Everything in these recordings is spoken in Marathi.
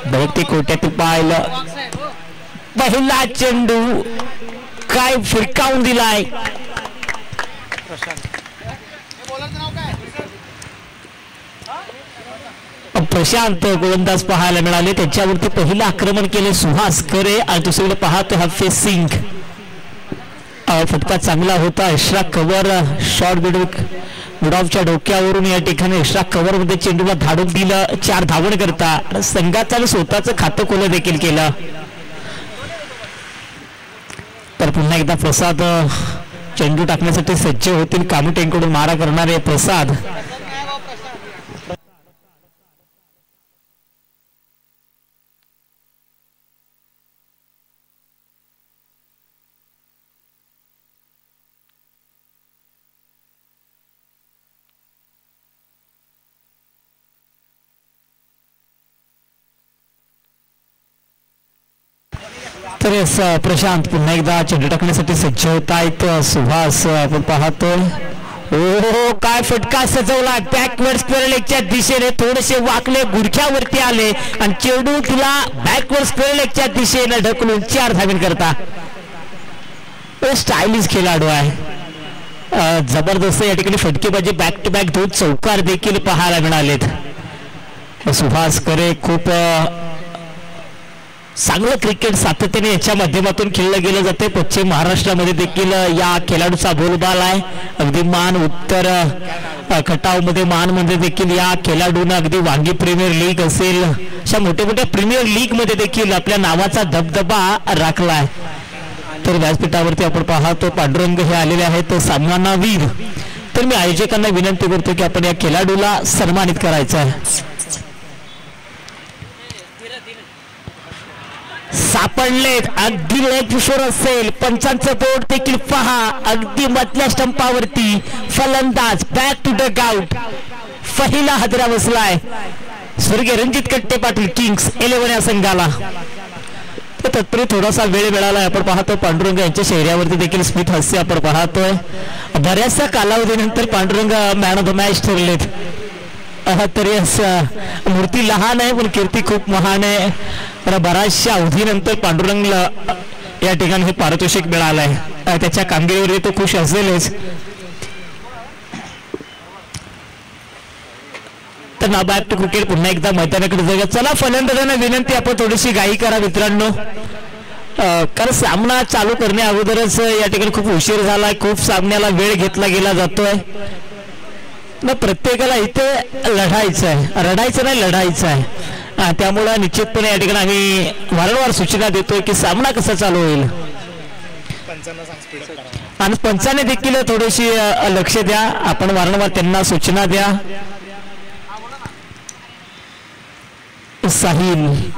वैयक्तिक कोट्यातील पाहिलं पहिला चेंडू काय फिरकावून दिलाय. प्रशांत गोलंदाज पाहायला मिळाले, त्याच्यावरती पहिलं आक्रमण केले सुहास करे आणि दुसरीकडे पाहतो हफीज सिंग. फटका चांगला होता. एक्स्ट्रा कव्हर शॉर्ट मिडऑफच्या डोक्यावरून या ठिकाणी एक्स्ट्रा कव्हर मध्ये चेंडूला धाडून दिलं. 4 धावण करता संघाचं स्वतःचं खातं खोलं देखील केलं. तर पुन्हा एकदा प्रसाद चेंडू टाकण्यासाठी सज्ज होतील. कामुटेंकडून मारा करणारे प्रसाद. तर प्रशांत पुन्हा एकदा चेंडू टाकण्यासाठी सज्ज होत आहेत. सुहास आपण पाहतोय. ओ काय फटका सजवला. बॅकवर्ड स्क्वेअर लेगच्या दिशेने थोडेसे वाकले, गुडघ्यावरती आले आणि चेंडू तिला बॅकवर्ड स्क्वेअर लेगच्या दिशेने ढकलून 4 धावन करता. स्टायलिश खेळाडू आहे. जबरदस्त या ठिकाणी फटकेबाजी बॅक टू बॅक 2 चौकार देखील पाहायला मिळालेत. सुहास करे खूप चांगलं क्रिकेट सातत्याने याच्या माध्यमातून खेळलं गेलं जाते. पश्चिम महाराष्ट्रामध्ये देखील या खेळाडूचा बोलबाला आहे. अगदी मान उत्तर खटाव मध्ये मान मध्ये देखील या खेळाडूंना अगदी वांगी प्रीमियर लीग असेल अशा मोठ्या मोठ्या प्रीमियर लीग मध्ये देखील आपल्या नावाचा दबदबा राखलाय. तर व्यासपीठावरती आपण पाहतो पांडुरंग हे आलेले आहेत सामनावीर. तर मी आयोजकांना विनंती करतो की आपण या खेळाडूला सन्मानित करायचं आहे. सापडलेत अगदी लेग किशोर असेल. पंचांचं बोर्ड देखील पहा. अगदी मधल्या स्टंपावरती फलंदाज बॅक टू डग आउट. पहिला हादरा बसलाय स्वर्गीय रणजित कट्टे पाटील किंग्स 11 या संघाला. तत्पूर्वी थोडासा वेळ मिळाला. आपण पाहतो पांडुरंग यांच्या चेहऱ्यावरती देखील स्मित हास्य आपण पाहतोय. बऱ्याचशा कालावधीनंतर Pandurang man of the match ठरलेत. तरी मूर्ती लहान आहे पण कीर्ती खूप महान आहे. बऱ्याचशा अवधीनंतर पांडुरंगला या ठिकाणी हे पारितोषिक मिळालंय. त्याच्या कामगिरीवर तो खुश असेलच. तर ना बॅक टू क्रिकेट पुन्हा एकदा मैदानाकडे जाऊया. चला फलंदाजांना विनंती आपण थोडीशी गाई करा मित्रांनो. कारण सामना चालू करण्या अगोदरच या ठिकाणी खूप उशीर झालाय. खूप सामन्याला वेळ घेतला गेला जातोय. ना प्रत्येकाला इथे लढायचं आहे, रडायचं नाही लढायचं आहे. त्यामुळे निश्चितपणे या ठिकाणी आम्ही वारंवार सूचना देतोय की सामना कसा चालू होईल आणि पंचाने देखील थोडीशी लक्ष द्या. आपण वारंवार त्यांना सूचना द्या. साहिल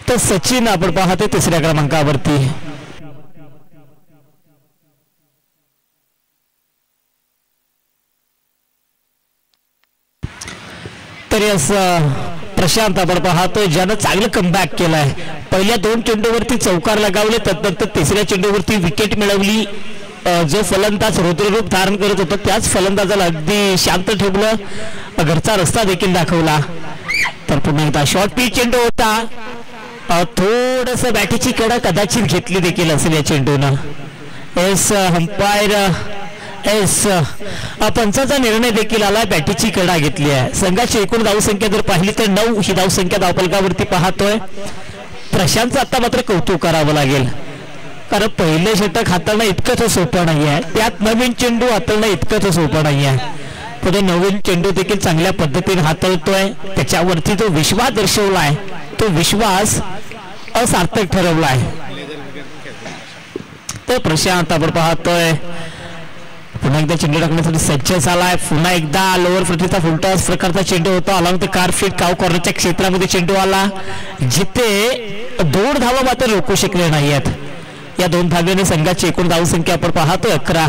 तर सचिन आपण पाहतो 3ऱ्या क्रमांकावरती. तरी असं प्रशांत आपण पाहतो ज्यानं चांगलं कमबॅक केलाय. पहिल्या 2 चेंडूवरती चौकार लगावले, तदनंतर 3ऱ्या चेंडूवरती विकेट मिळवली. जो फलंदाज रुद्ररूप धारण करत होता त्याच फलंदाजाला अगदी शांत ठेवलं, घरचा रस्ता देखील दाखवला. तर पुन्हा एकदा शॉर्ट पिच चेंडू होता. थोडस बॅटीची कडा कदाचित घेतली देखील असेल या चेंडूनं. एस अंपायर पंचाचा निर्णय देखील आला. बॅटीची कडा घेतली आहे. संघाची एकूण धावसंख्या जर पाहिली तर 9 ही धावसंख्या धावफलकावरती पाहतोय. प्रशांतचं आता मात्र कौतुक करावं लागेल कारण पहिले षटक हाताळणं इतकं सोपं नाही आहे. त्यात नवीन चेंडू हाताळणं इतकं सोपं नाही आहे. पण नवीन चेंडू देखील चांगल्या पद्धतीने हाताळतोय. त्याच्यावरती जो विश्वास दर्शवलाय तो विश्वास असार्थक ठरवलाय. तर प्रशांत आपण पाहतोय पुन्हा एकदा चेंडू टाकण्यासाठी सज्ज झालाय. पुन्हा एकदा लोअर फुटीचा फुलटॉस प्रकारचा चेंडू होता. अलॉंग द कारफीट काव कॉर्नरच्या क्षेत्रामध्ये चेंडू आला जिथे 2 धावा मात्र रोखू शकले नाहीयेत. या 2 धाव्याने संघाची एकूण धावसंख्या आपण पाहतोय 11.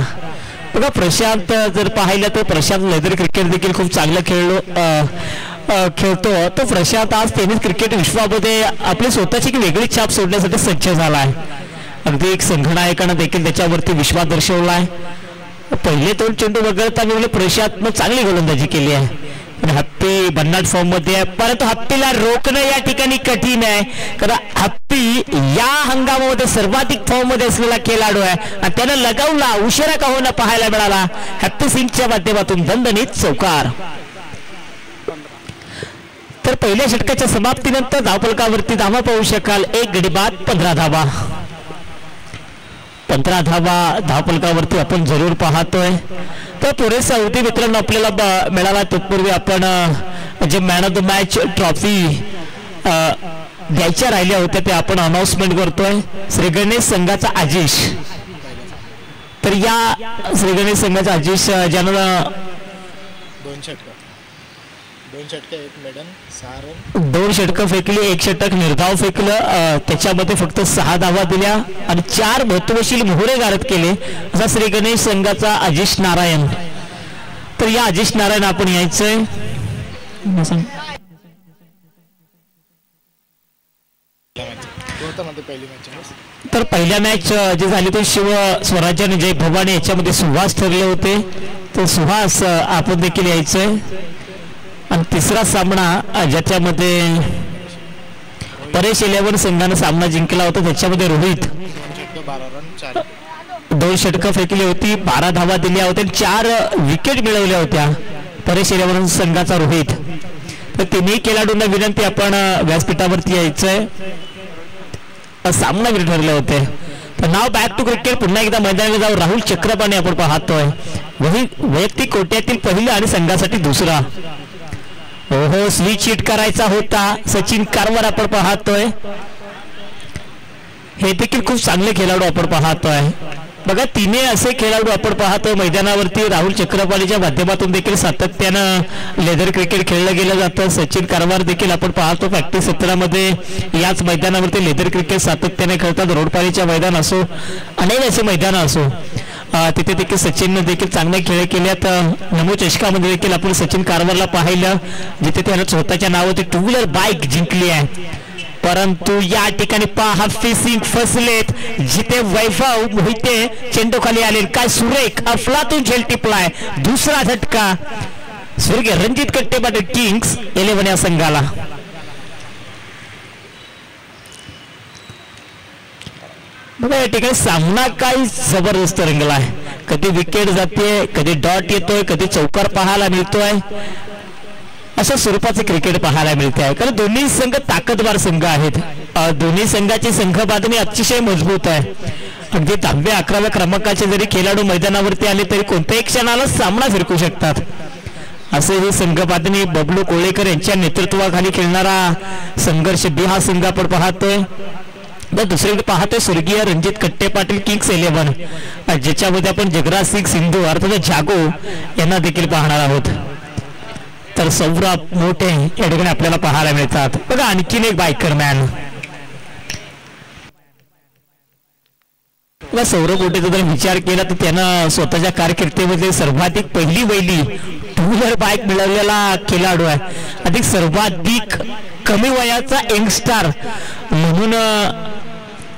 बघा प्रशांत जर पाहिलं तर प्रशांत लेदर क्रिकेट देखील खूप चांगलं खेळतो. तो प्रशांत आज टेनिस क्रिकेट विश्वामध्ये आपली स्वतःची एक वेगळी छाप सोडण्यासाठी सज्ज झालाय. अगदी एक संघनायकानं देखील त्याच्यावरती विश्वास दर्शवलाय. पहिले 2 चेंडू वगळता म्हणजे प्रशांतनं चांगली गोलंदाजी केली आहे. हप्पी भन्नाट फॉर्म मध्ये आहे, परंतु हप्पीला रोखणं या ठिकाणी कठीण आहे. कारण हप्पी या हंगामामध्ये सर्वाधिक फॉर्म मध्ये असलेला खेळाडू आहे आणि त्यानं लगावला, उशिरा का होणं पाहायला मिळाला. हॅप्पी सिंगच्या माध्यमातून दणदणीत चौकार. तर पहिल्या षटकाच्या समाप्तीनंतर धावफलकावरती धावा पाहू शकाल. 1 गडी बाद 15 धावा. 15 धावा धावफलकावरती आपण जरूर पाहतोय. तर पुरेसा अवधी मित्रांनो आपल्याला मिळाला. तत्पूर्वी आपण जे man of the match trophy द्यायच्या राहिल्या होत्या ते आपण अनाउन्समेंट करतोय. श्री गणेश संघाचा आजिश. तर या श्री गणेश संघाचा आजिश ज्यानं 2 षटकं फेकली, 1 षटक निर्धाव फेकलं, त्याच्यामध्ये फक्त 6 धावा दिल्या आणि 4 महत्वशील मोहरे गारद केले असा श्री गणेश संघाचा अजिश नारायण. तर या अजिश नारायण आपण यायचंय. तर पहिल्या मॅच जे झाली ते शिव स्वराज्य आणि जय भवानी याच्यामध्ये सुहास ठरले होते. तर सुहास आपण देखील यायचंय. आणि तिसरा सामना ज्याच्यामध्ये परेश 11 संघानं सामना जिंकला होता त्याच्यामध्ये रोहित 2 षटकं फेकली होती, 12 धावा दिल्या होत्या, 4 विकेट मिळवल्या होत्या परेश 11 संघाचा रोहित. तर तिन्ही खेळाडूंना विनंती आपण व्यासपीठावरती यायचंय. सामनावीर ठरले होते. तर नाव बॅक टू क्रिकेट पुन्हा एकदा मैदानावर जाऊ. राहुल चक्रपाणी आपण पाहतोय. वैयक्तिक कोट्यातील पहिलं आणि संघासाठी दुसरा. ओहो, स्लीच शीट करायचा होता. सचिन कारवार आपण पाहतोय. हे देखील खूप चांगले खेळाडू आपण पाहतोय. बघा, तिन्ही असे खेळाडू आपण पाहतोय मैदानावरती. राहुल चक्रपाणीच्या माध्यमातून देखील सातत्यानं लेदर क्रिकेट खेळलं गेलं जातं. सचिन कारवार देखील आपण पाहतो प्रॅक्टिस सत्रामध्ये याच मैदानावरती लेदर क्रिकेट सातत्याने खेळतात. रोडपारीच्या मैदान असो, अनेक असे मैदान असो, तिथे देखील सचिनने देखील चांगले खेळ केल्यात. नमो चषकामध्ये देखील आपण सचिन कारवारला पाहिलं जिथे त्यानं स्वतःच्या नावाची 2 व्हीलर बाईक जिंकली आहे. परंतु या ठिकाणी हफीज सिंग फसलेत. जिथे वैभव मोहिते चेंडू खाली आले, काय सुरेख अफलातून झेल टिपलाय. दुसरा झटका स्वर्गीय रणजित कट्टे पाटील किंग्स 11 या संघाला. बघा, या ठिकाणी सामना काय जबरदस्त रंगला आहे. कधी विकेट जाते, कधी डॉट येतोय, कधी चौकार पाहायला मिळतोय. अशा स्वरूपाचे क्रिकेट पाहायला मिळते आहे. कारण दोन्ही संघ ताकदवार संघ आहेत. दोन्ही संघाची संघ बांधणी अतिशय मजबूत आहे. अगदी 10व्या 11व्या क्रमांकाचे जरी खेळाडू मैदानावरती आले तरी कोणत्याही क्षणाला सामना फिरकू शकतात. असे ही संघ बांधणी बबलू कोळेकर यांच्या नेतृत्वाखाली खेळणारा संघर्ष बी हा संघ आपण पाहतोय. दुसरीकडे पाहतोय स्वर्गीय रणजित कट्टे पाटील किंग्स 11, ज्याच्यामध्ये आपण जगराज सिंग सिंधू अर्थात जागो यांना देखील पाहणार आहोत. तर सौरभ मोठे या ठिकाणी आपल्याला पाहायला मिळतात. बघा, आणखीन एक बायकर मॅन. सौरभ मोठेचा जर विचार केला तर त्यानं स्वतःच्या कारकिर्दीमध्ये सर्वाधिक पहिली 2 व्हीलर बाईक मिळवलेला खेळाडू आहे. अधिक सर्वाधिक कमी वयाचा यंगस्टार म्हणून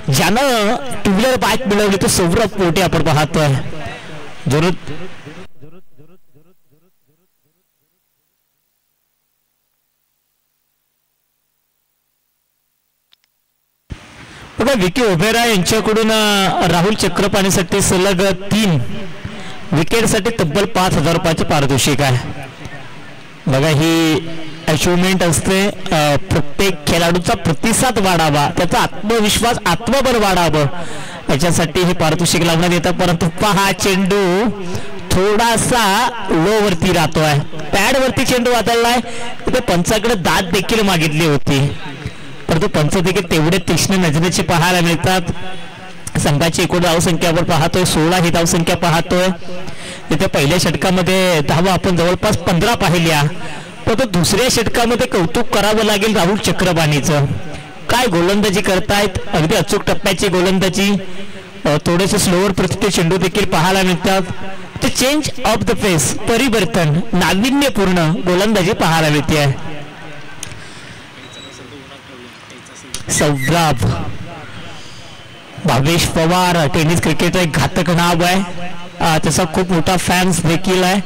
ज्यानं 2 व्हीलर बाईक मिळवली तो सौरभ मोठे आपण पाहतोय. बघा, विकी ओबेरा यांच्याकडून राहुल चक्रपाणीसाठी सलग 3 विकेटसाठी तब्बल 5,000 रुपयाचे पारितोषिक आहे. बघा, ही अचिव्हमेंट असते. प्रत्येक खेळाडूचा प्रतिसाद वाढावा, त्याचा आत्मविश्वास आत्मबळ वाढावं याच्यासाठी हे पारितोषिक लावण्यात येतं. परंतु पहा, चेंडू थोडासा लो वरती राहतोय. पॅड वरती चेंडू वादळलाय. तिथे पंचाकडे दाद देखील मागितली होती, परंतु पंच देखील तेवढे तीक्ष्ण नजरेचे पाहायला मिळतात. संघाची एकूण धावसंख्या आपण पाहतोय 16 ही धावसंख्या पाहतोय. तिथे पहिल्या षटकामध्ये धावा आपण जवळपास 15 पाहिल्या. परंतु दुसऱ्या षटकामध्ये कौतुक करावं लागेल राहुल चक्रपाणीचं. काय गोलंदाजी करतायत, अगदी अचूक टप्प्याची गोलंदाजी. थोडेसे स्लोअर प्रतीचे चेंडू देखील पाहायला मिळतात. ते चेंज ऑफ द फेस, परिवर्तन, नाविन्यपूर्ण गोलंदाजी पाहायला मिळते आहे. सौरभ भावेश पवार टेनिस क्रिकेटर एक घातक नाव आहे. त्याचा खूप मोठा फॅन्स देखील आहे,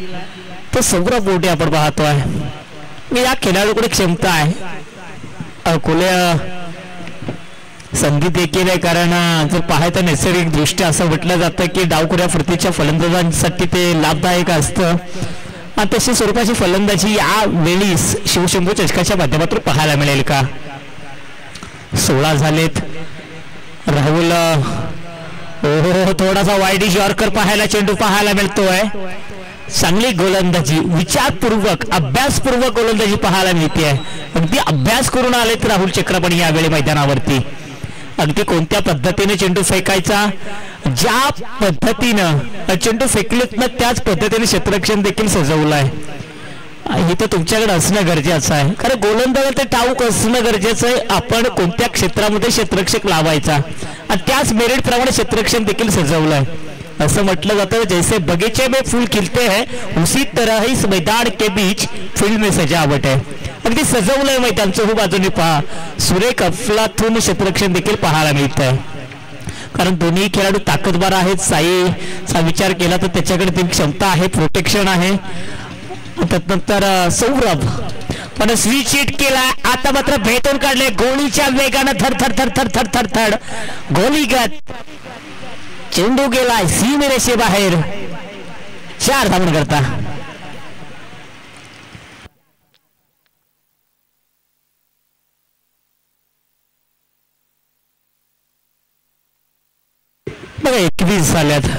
तो सौरभ बोटे आपण पाहतोय. या खेळाडूकडे क्षमता आहे, अकोल्या संधी देखील आहे. कारण जर पाहायचं नैसर्गिक दृष्ट्या असं म्हटलं जातं की डावखुऱ्या प्रतीच्या फलंदाजांसाठी ते लाभदायक असतं. आणि तशी स्वरूपाची फलंदाजी या वेळी शिवशंभू चषकाच्या माध्यमातून पाहायला मिळेल का? 16 झालेत. राहुल थोडासा वाईड यॉर्कर पाहायला, चेंडू पाहायला मिळतोय. चांगली गोलंदाजी, विचारपूर्वक अभ्यासपूर्वक गोलंदाजी पाहायला मिळते आहे. अगदी अभ्यास करून आलेत राहुल चक्रपाणी यावेळी मैदानावरती. अगदी कोणत्या पद्धतीने चेंडू फेकायचा, ज्या पद्धतीनं चेंडू फेकलेत ना त्याच पद्धतीने क्षेत्ररक्षण देखील सजवलं आहे. हे तर तुमच्याकडे असणं गरजेचं आहे, कारण गोलंदाज ते ठाऊक असणं गरजेचं आहे आपण कोणत्या क्षेत्रामध्ये क्षेत्ररक्षक लावायचा, आणि त्याच मेरिट प्रमाणे क्षेत्ररक्षण देखील सजवलं आहे. असं म्हटलं जातं जैसे बगीचे में फूल खिलते हैं उसी तरह ही मैदान के बीच फील्ड में सजावट है. अगदी सजवलंय मैदान चहू बाजूने पहा. सुरेख अफलातून क्षेत्ररक्षण देखील पाहायला मिळत आहे, कारण दोन्ही खेळाडू ताकदवार आहेत. साईचा विचार केला तर त्याच्याकडे ती क्षमता आहे, प्रोटेक्शन आहे. त्यानंतर सौरभ पण स्विच हिट केला, आता मात्र भेटून काढले गोळीच्या वेगानं थर थर थर थर थर थर थर गोलीगत चेंडू गेलाय सीमेरेषे बाहेर. 4 धावून करता बघा 21 झाल्यात.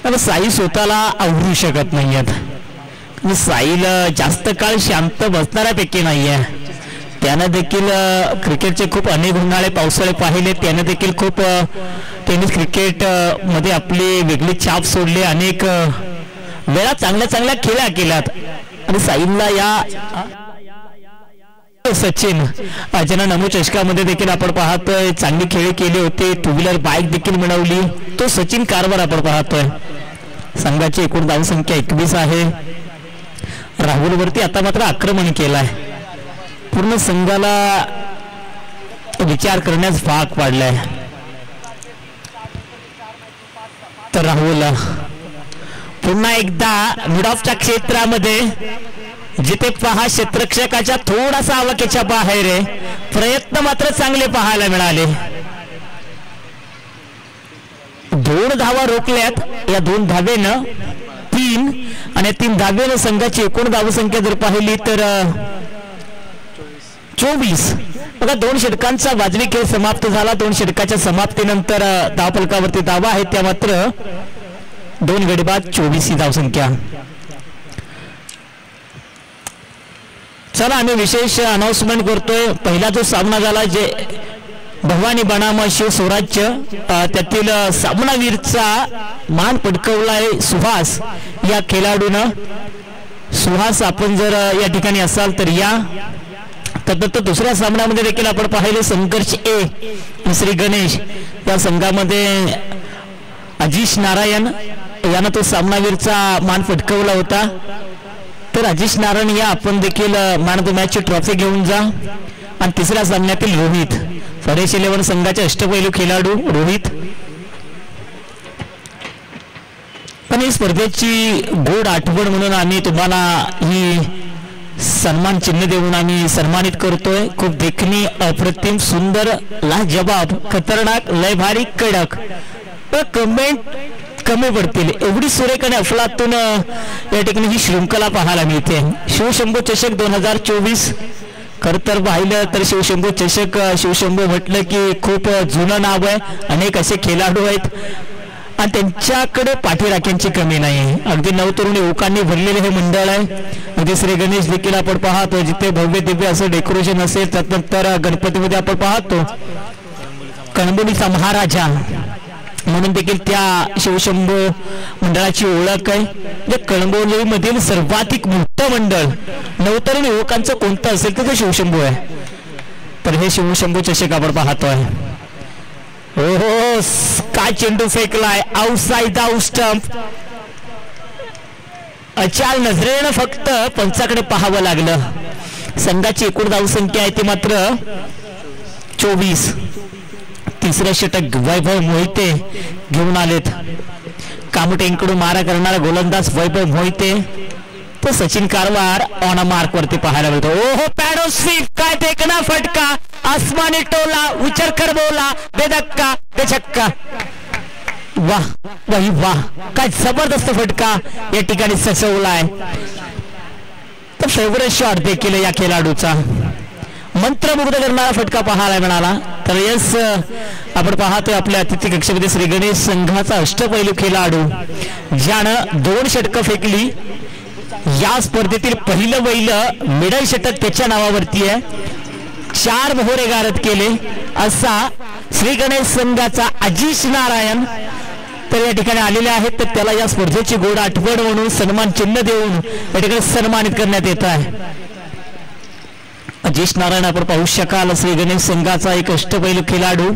आता साई स्वतःला आवरू शकत नाहीयेत. साईला जास्त काळ शांत बसणाऱ्यापैकी नाहीये. त्यानं देखील क्रिकेटचे खूप अनेक उन्हाळे पावसाळे पाहिले, त्यानं देखील खूप टेनिस क्रिकेट मध्ये आपली वेगळी छाप सोडली, अनेक वेळा चांगल्या चांगल्या खेळ्या केल्यात. आणि साईला या सचिन ज्यांना नमो चषकामध्ये देखील आपण पाहतोय चांगली खेळ केले होते, 2 व्हीलर बाईक देखील मिळवली, तो सचिन कारभार आपण पाहतोय. संघाची एकूण धावसंख्या 21 आहे. राहुल वरती आता मात्र आक्रमण केलाय, पूर्ण संघाला विचार करण्यास भाग पाडलाय. तर राहुल पुन्हा एकदा मिड ऑफच्या क्षेत्रामध्ये, जिथे पहा क्षेत्ररक्षकाच्या थोडासा आवाक्याच्या बाहेर आहे, प्रयत्न मात्र चांगले पाहायला मिळाले. 2 धावा रोखल्यात. या 2 धावेनं 3 आणि 3 धावेनं संघाची एकूण धावसंख्या जर पाहिली तर 24. बघा 2 षटकांचा वाजवी खेळ समाप्त झाला. 2 षटकाच्या समाप्तीनंतर धावफलकावरती धावा आहेत त्या मात्र 2 गडी बाद 24 ही धावसंख्या. चला आम्ही विशेष अनाउन्समेंट करतोय. पहिला जो सामना झाला जे भवानी बनाम शिव स्वराज्य, त्यातील सामनावीरचा मान पटकवलाय सुहास या खेळाडूनं. सुहास आपण जर या ठिकाणी असाल तर या. त्यानंतर दुसऱ्या सामन्यामध्ये देखील आपण पाहिले संघर्ष ए श्री गणेश या संघामध्ये अजिश नारायण यानं तो सामनावीरचा मान पटकवला होता. तर अजिश नारायण या आपण देखील मॅन ऑफ द मॅचची ट्रॉफी घेऊन जा. आणि तिसऱ्या सामन्यातील रोहित फरेश 11 संघाचे अष्टपैलू खेळाडू रोहित. पण ही स्पर्धेची गोड आठवण म्हणून आम्ही तुम्हाला ही सन्मान चिन्ह देऊन आम्ही सन्मानित करतोय. खूप देखणी, अप्रतिम, सुंदर, लाजवाब, खतरनाक, लय भारी, कडक. कमेंट कमी पडतील एवढी सुरेख आणि अफलातून या ठिकाणी ही शृंखला पाहायला मिळते. शिवशंभू चषक 2024. खर तर पाहिलं तर शिवशंभू चषक, शिवशंभू म्हटलं की खूप जुनं नाव आहे. अनेक असे खेळाडू आहेत आणि त्यांच्याकडे पाठीराख्यांची कमी नाही. अगदी नवतरुण युवकांनी भरलेले हे मंडळ आहे. अगदी श्री गणेश देखील आपण पाहतो जिथे भव्य दिव्य असं डेकोरेशन असेल. त्यानंतर गणपतीमध्ये आपण पाहतो कणबोलीचा महाराजा म्हणून देखील त्या शिवशंभू मंडळाची ओळख आहे. म्हणजे कणबोलीमधील सर्वाधिक मोठं मंडळ नवतरुण युवकांचं कोणतं असेल तर ते शिवशंभू आहे. तर हे शिवशंभू चषक आपण पाहतोय. हो काय चेंडू फेकलाय आउटसाइड आउट स्टंप. अचाल नजरेनं फक्त पंचाकडे पाहावं लागलं. संघाची एकूण धावसंख्या आहे ती मात्र 24. तिसरे षटक वैभव मोहिते घेऊन आलेत. कामटेंकडून मारा करणारा गोलंदाज वैभव मोहिते, तो सचिन कारवार ऑन मार्क वरती पाहायला मिळतो. ओहो पॅडो स्वीप, काय फेकना फटका, आसमानी टोला, विचार कर बोला, बेधक्का बेछक्का. वाह वाह वाह, काय जबरदस्त फटका या ठिकाणी सचवलाय. तर फेवरेट शॉट देखील या खेळाडूचा, मंत्रमुग्ध करणारा फटका पाहायला मिळाला. तर यस, आपण पाहतोय आपल्या अतिथी कक्षामध्ये श्री गणेश संघाचा अष्टपैलू खेळाडू ज्यानं 2 षटकं फेकली. या स्पर्धेतील पहिलं बैल मेडल षटक त्याच्या नावावरती आहे. 4 मोहरे गारद केले असा श्री गणेश संघाचा अजिश नारायण तर या ठिकाणी आलेले आहेत. तर त्याला या स्पर्धेची गोड आठवण म्हणून सन्मान चिन्ह देऊन या ठिकाणी सन्मानित करण्यात येत आहे. अजिश नारायण आपण पाहू शकाल, श्री गणेश संघाचा एक अष्टपैलू खेळाडू.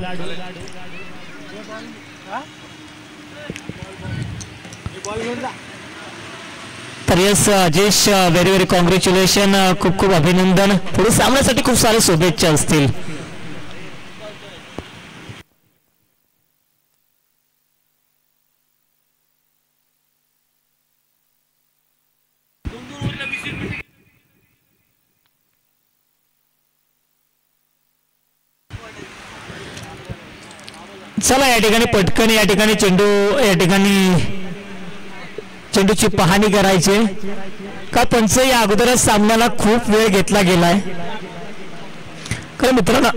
तर yes Ajesh, very very congratulation, खूप खूप अभिनंदन. पुढे सामन्यासाठी खूप सारे शुभेच्छा असतील. चला या ठिकाणी पटकन या ठिकाणी चेंडूची पाहणी करायची का. पंच या अगोदरच सामन्याला खूप वेळ घेतला गेलाय. खरं मित्रांनो,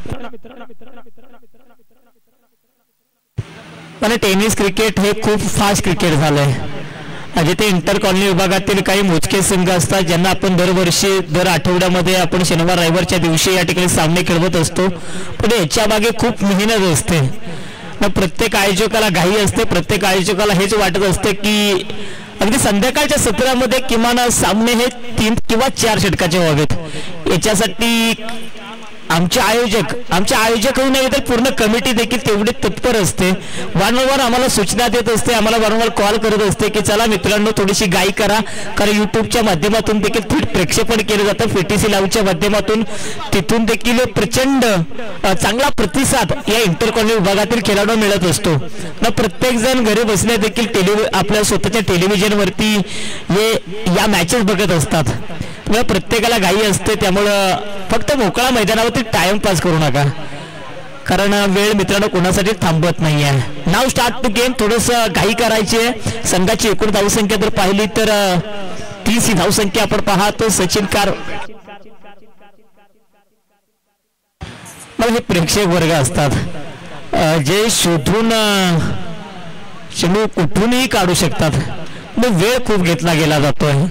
पण टेनिस क्रिकेट हे खूप फास्ट क्रिकेट झालंय. जिथे इंटर कॉलनी विभागातील काही मोजके संघ असतात ज्यांना आपण दरवर्षी दर आठवड्यामध्ये आपण शनिवार रविवारच्या दिवशी या ठिकाणी सामने खेळवत असतो. पण याच्या मागे खूप मेहनत असते. प्रत्येक आयोजकाला घाई असते, प्रत्येक आयोजकाला हेच वाटत असते की अगदी संध्याकाळच्या सत्रामध्ये किमान सामने हे 3 किंवा 4 षटकाचे व्हावेत. याच्यासाठी आमचे आयोजक होऊ नये तर पूर्ण कमिटी देखील तेवढी तत्पर असते. वारंवार आम्हाला सूचना देत असते, आम्हाला वारंवार कॉल करत असते की चला मित्रांनो थोडीशी गाई करा. कारण युट्यूबच्या माध्यमातून देखील थेट प्रक्षेपण केलं जातं, FTC लाईव्हच्या माध्यमातून. तिथून देखील प्रचंड चांगला प्रतिसाद या इंटर कॉलनी विभागातील खेळाडू मिळत असतो. प्रत्येक जण घरी बसल्या देखील आपल्या स्वतःच्या टेलिव्हिजनवरती या मॅचेस बघत असतात. प्रत्येकाला घाई असते, त्यामुळं फक्त मोकळा मैदानावरती टाइमपास करू नका, कारण वेळ मित्रांनो कोणासाठी थांबत नाहीये. नाव स्टार्ट टू गेम. थोडस घाई करायची आहे. संघाची एकूण धावसंख्या जर पाहिली तर 30 ही धावसंख्या आपण पाहतो. सचिन हे प्रेक्षक वर्ग असतात जे शोधून चेंडू कुठूनही काढू शकतात. वेळ खूप घेतला गेला जातोय.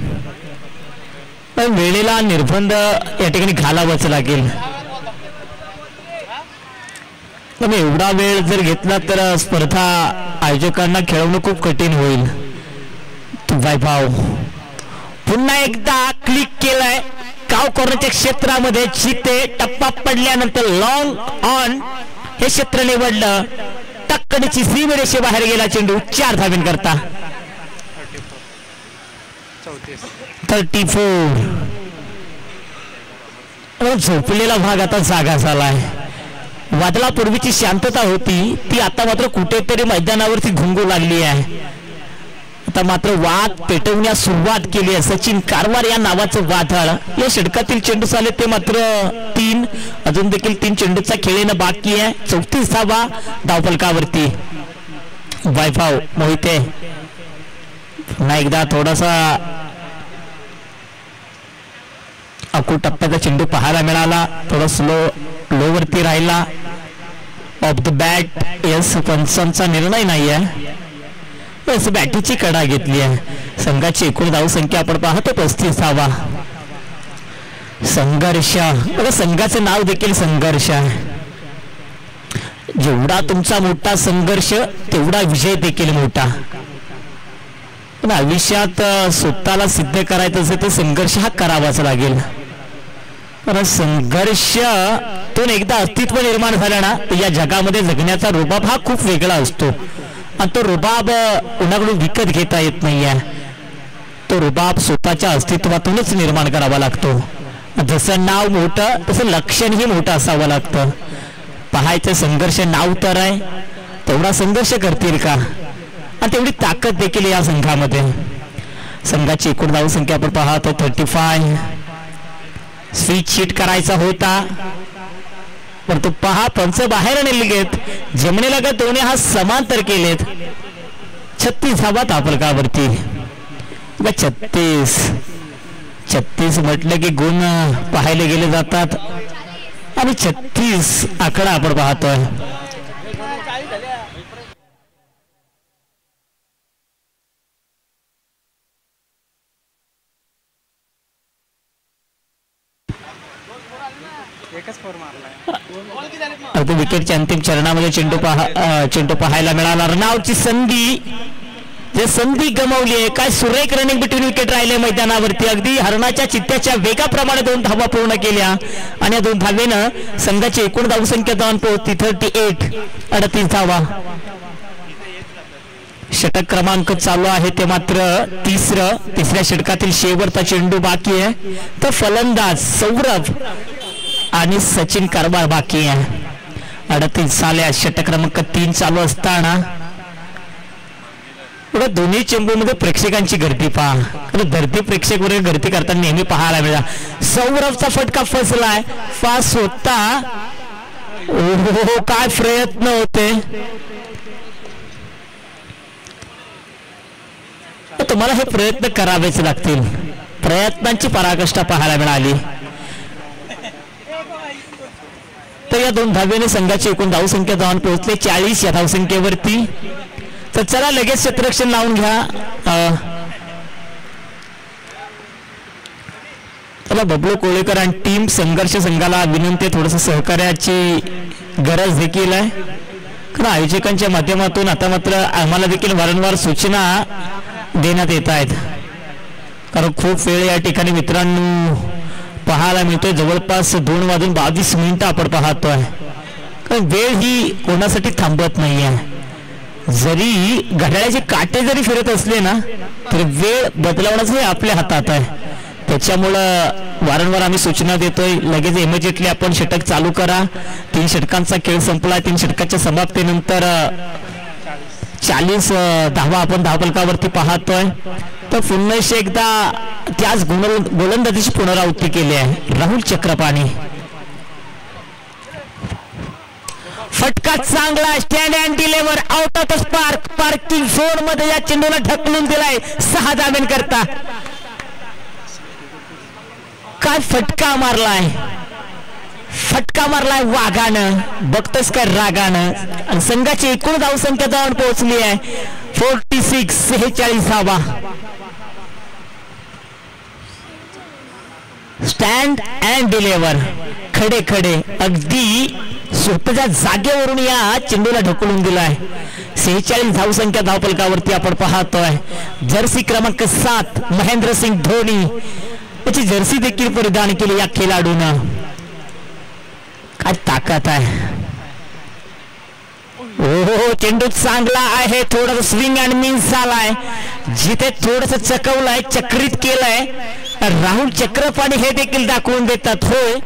वेळेला निर्बंध या ठिकाणी घालावाच लागेल. पण एवढा वेळ जर घेतला तर स्पर्धा आयोजकांना खेळवणं खूप कठीण होईल. वैभव पुन्हा एकदा क्लिक केलाय काव कॉर्नरच्या क्षेत्रामध्ये. जिथे टप्पा पडल्यानंतर लॉंग ऑन हे क्षेत्र निवडलं. टक्कनची सीम रेषे बाहेर गेला चेंडू. 4 धावेन करता 34. झोपलेला भाग आता जागा झालाय. वादळापूर्वीची शांतता होती ती आता मात्र कुठेतरी मैदानावरती घुंगू लागली आहे. आता मात्र वाद पेटवण्यास सुरुवात केली आहे. सचिन कारवार या नावाचं वादळ. या षटकातील चेंडू झाले ते मात्र 3. अजून देखील 3 चेंडूचा खेळ येणं बाकी आहे. 34वा धावफलकावरती वैभव मोहिते. पुन्हा एकदा थोडासा अकू टप्प्याचा चेंडू पाहायला मिळाला. थोडा लो वरती राहिला. Of the bat. यस, पंचांचा निर्णय नाही आहे. यस, बॅटीची कडा घेतली आहे. संघाची एकूण धावसंख्या आपण पाहतो 35वा. संघर्ष. संघाचं नाव देखील संघर्ष आहे. जेवढा तुमचा मोठा संघर्ष तेवढा विजय देखील मोठा. पण आयुष्यात स्वतःला सिद्ध करायचं असेल तर संघर्ष हा करावाच लागेल. कारण संघर्षातून एकदा अस्तित्व निर्माण झालं ना तर या जगामध्ये जगण्याचा रुबाब हा खूप वेगळा असतो. आणि तो रुबाब कोणाकडून विकत घेता येत नाहीये. तो रुबाब स्वतःच्या अस्तित्वातूनच निर्माण करावा लागतो. जसं नाव मोठं तसं लक्षणही मोठं असावं लागतं. पाहायचं संघर्ष नाव तर आहे, तेवढा संघर्ष करतील का. आणि तेवढी ताकद देखील या संघामध्ये. संघाची एकूण धावसंख्या आपण पाहतो 35. स्विच शीट करायचा होता पण तो पहा पंच बाहेर नेले गेत. जमिनीला का दोन्ही हा समांतर केलेत. 36 धावा धावफलकावरती. 36 म्हटलं की गुण पाहायला गेले जातात आणि 36 आकडा आपण पाहतोय. विकेटच्या अंतिम चरणामध्ये चेंडू पाहायला मिळाला. रनआउटची संधी गमावली आहे. काय सुरेख रनिंग बिटवीन विकेट राहिले मैदानावरती. अगदी हरणाच्या चित्त्याच्या वेगाप्रमाणे 2 धावा पूर्ण केल्या आणि या 2 धावेनं संघाची एकूण धावसंख्या जाऊन पोहोचली 38. 38 धावा. षटक क्रमांक चालू आहे ते मात्र तिसऱ्या षटकातील शेवटचा चेंडू बाकी आहे. तर फलंदाज सौरभ आणि सचिन कारभार बाकी आहे. 38 साल्या षटक क्रमांक 3 चालू असताना दोन्ही चेंडूमध्ये प्रेक्षकांची गर्दी पहा. धरती प्रेक्षक वगैरे गर्दी करताना नेहमी पाहायला मिळाला. सौरभचा फटका फसलाय. फास्ट होता. ओहो काय प्रयत्न होते. तुम्हाला हे प्रयत्न करावेच लागतील. प्रयत्नांची पराकाष्ठा पाहायला मिळाली. तर या 2 धावेने संघाची एकूण धावसंख्या जाऊन पोहोचले 40 या धावसंख्येवरती. तर चला लगेच क्षेत्ररक्षण लावून घ्या. चला बबलू कोळेकर आणि टीम संघर्ष संघाला विनंती. थोडस सहकार्याची गरज देखील आहे कारण आयोजकांच्या माध्यमातून आता मात्र आम्हाला देखील वारंवार सूचना देण्यात येत आहेत. कारण खूप वेळ या ठिकाणी मित्रांनो पाहायला मिळतोय. जवळपास 2:22 आपण पाहतोय. कारण वेळ ही कोणासाठी थांबत नाहीये. जरी घड्याळाचे काटे जरी फिरत असले ना तरी वेळ बदलवण्याचं हे आपल्या हातात आहे. त्याच्यामुळं वारंवार आम्ही सूचना देतोय लगेच इमिजिएटली आपण षटक चालू करा. 3 षटकांचा खेळ संपलाय. 3 षटकाच्या समाप्तीनंतर 40 धावा आपण धावफलकावरती पाहतोय. तर पुन्हा एकदा त्याच गोलंदाजीची पुनरावृत्ती केली आहे. राहुल चक्रपाणी. फटका चांगला. Stand and deliver out of spark. Parking zone मध्ये या चेंडूला ढकलून दिलाय 6 धाब्यांकरता. काय फटका मारलाय. फटका मारलाय वाघानं. बघतोस का रागानं. आणि संघाची एकूण धावसंख्या जाऊन पोहोचली आहे 46. 46 धावा. Stand and deliver. खडे खडे अगदी स्वतःच्या जागेवरून या चेंडूला ढकलून दिलाय. 46 धावसंख्या धावफलकावरती आपण पाहतोय. जर्सी क्रमांक 7 महेंद्रसिंग धोनी याची जर्सी देखील परिधान केली या खेळाडूनं. काय ताकद आहे. हो चेंडू चांगला आहे. थोडस स्विंग अँड मिस झालाय. जिथे थोडस चकवलंय चक्रित केलंय. राहुल चक्रपाणी हे देखील दाखवून देतात. होय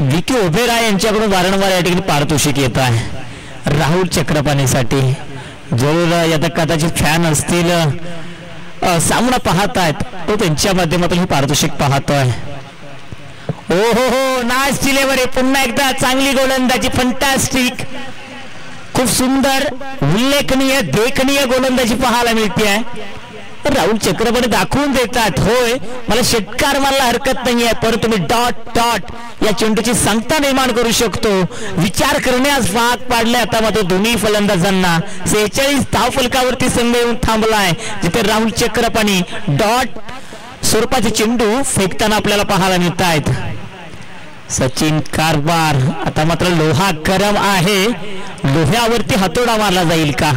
विकी ओबेरा यांच्याकडून वारंवार या ठिकाणी पारितोषिक येत आहे राहुल चक्रपाणीसाठी. जरूर यात कदाचित फॅन असतील सामना पाहतायत तो त्यांच्या माध्यमातून हे पारितोषिक पाहतोय. हो हो हो नाईस डिलिव्हरी. पुन्हा एकदा चांगली गोलंदाजी. फंटास्टिक. खूप सुंदर उल्लेखनीय देखणीय गोलंदाजी पाहायला मिळते आहे. राहुल चक्रपाणी दाखवून देतात होय मला षटकार मारायला हरकत नाहीये परंतु मी डॉट डॉट या चेंडूची सांगता निर्माण करू शकतो. विचार करण्यास भाग पाडले आता मात्र दोन्ही फलंदाजांना. 46 धावफलकावरती संघ येऊन थांबलाय जिथे राहुल चक्रपाणी डॉट स्वरूपाचे चेंडू फेकताना आपल्याला पाहायला मिळत आहेत. सचिन कारभार. आता मात्र लोहा गरम आहे. लोह्यावरती हातोडा मारला जाईल का.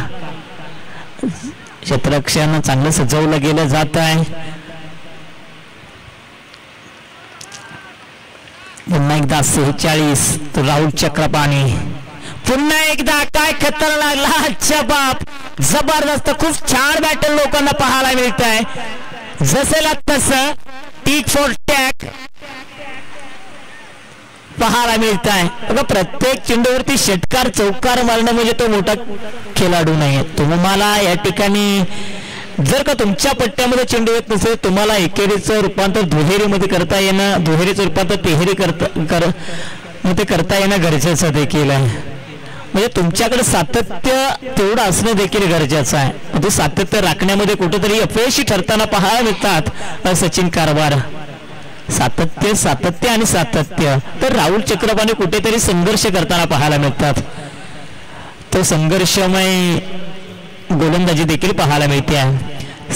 क्षेत्ररक्षण चांगलं सजवलं गेलं जात आहे. पुन्हा एकदा 46 राहुल चक्रपाणी. पुन्हा एकदा काय खतरनाक लाचा बाप. जबरदस्त खूप छान बॅटल लोकांना पाहायला मिळत आहे. जसेला तसं टीक फॉर टॅक पाहायला मिळत आहे. बघा प्रत्येक चेंडूवरती षटकार चौकार मारणं म्हणजे तो मोठा खेळाडू नाही. तुम्हाला या ठिकाणी जर का तुमच्या पट्ट्यामध्ये चेंडू येत नसेल तुम्हाला एकेरीचं रूपांतर दुहेरीमध्ये करता येणं, दुहेरीचं रूपांतर तिहेरी करता येणं गरजेचं देखील आहे. म्हणजे तुमच्याकडे सातत्य तेवढं असणं देखील गरजेचं आहे. म्हणजे सातत्य राखण्यामध्ये कुठेतरी अपयशी ठरताना पाहायला मिळतात सचिन कारभार. सातत्य सातत्य आणि सातत्य. तर राहुल चक्रपाणी कुठेतरी संघर्ष करताना पाहायला मिळतात. तो संघर्षमय गोलंदाजी देखील पाहायला मिळते.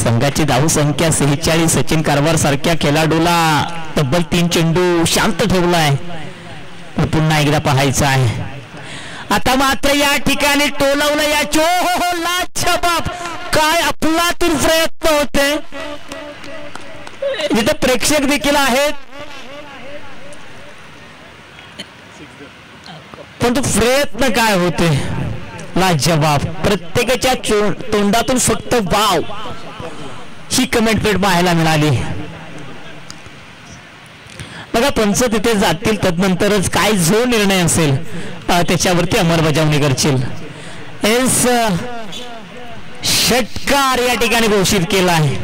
संघाची धावसंख्या 46. सचिन कारभार सारख्या खेळाडूला तब्बल 3 चेंडू शांत ठेवलाय. पुन्हा एकदा पाहायचं आहे. आता मात्र या ठिकाणी टोलवलं या हो लाजबाब काय अफलातून प्रयत्न होते. जिथे प्रेक्षक देखील आहेत पण तो प्रयत्न काय होते लाजबाब. प्रत्येकाच्या तोंडातून फक्त वाव ही कमेंट पाहायला मिळाली. बघा पंच तिथे जातील तदनंतरच काय जो निर्णय असेल त्याच्यावरती अंमलबजावणी करशील. षटकार या ठिकाणी घोषित केला आहे.